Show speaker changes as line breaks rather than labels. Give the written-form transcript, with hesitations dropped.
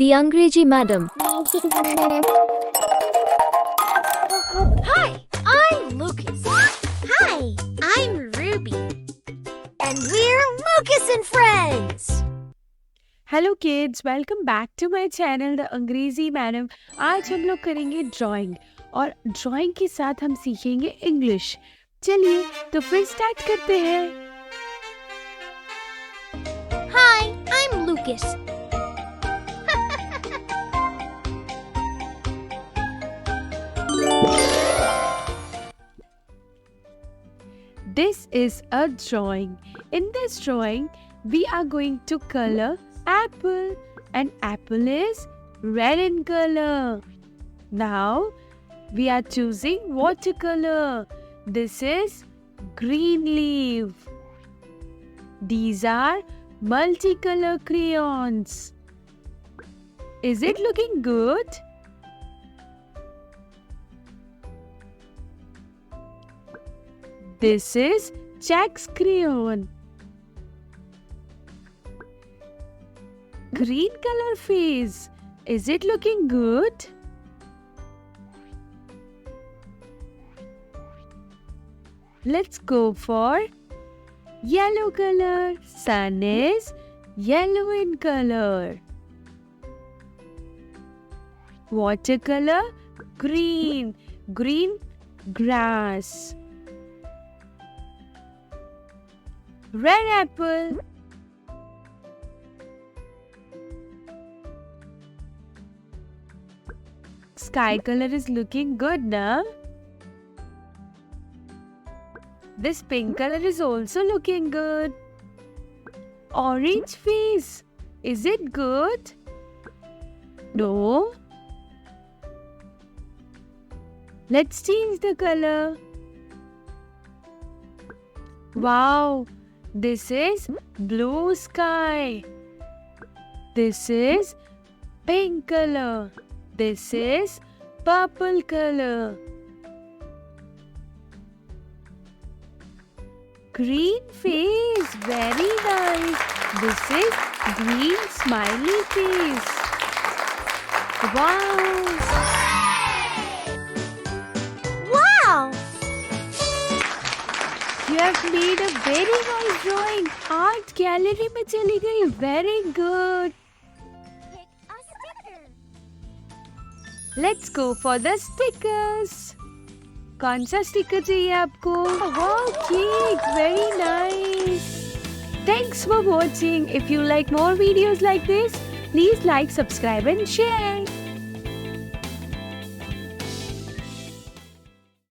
The Angrezi Madam.
Hi, I'm Lucas. Hi, I'm Ruby. And we're Lucas and Friends.
Hello kids, welcome back to my channel the Angrezi madam. आज हम लोग करेंगे drawing और drawing के साथ हम सीखेंगे इंग्लिश। चलिए तो फिर स्टार्ट करते हैं।
Hi, I'm Lucas.
This is a drawing. In this drawing, we are going to color apple, and apple is red in color. Now, we are choosing watercolor. This is green leaf. These are multicolor crayons. Is it looking good? This is Jack's crayon. Green color face. Is it looking good? Let's go for yellow color. Sun is yellow in color. Watercolor, green. Green grass. Red apple. Sky color is looking good now. This pink color is also looking good. Orange face. Is it good? No. Let's change the color. Wow. This is blue sky. This is pink color. This is purple color. Green face. Very nice. This is green smiley face. Wow.
Wow!
You have made a very nice drawing. Art gallery में चली गई. Very good.
Pick a sticker.
Let's go for the stickers. कौन सा sticker चाहिए आपको? Wow, cake. Very nice. Thanks for watching. If you like more videos like this, please like, subscribe and share.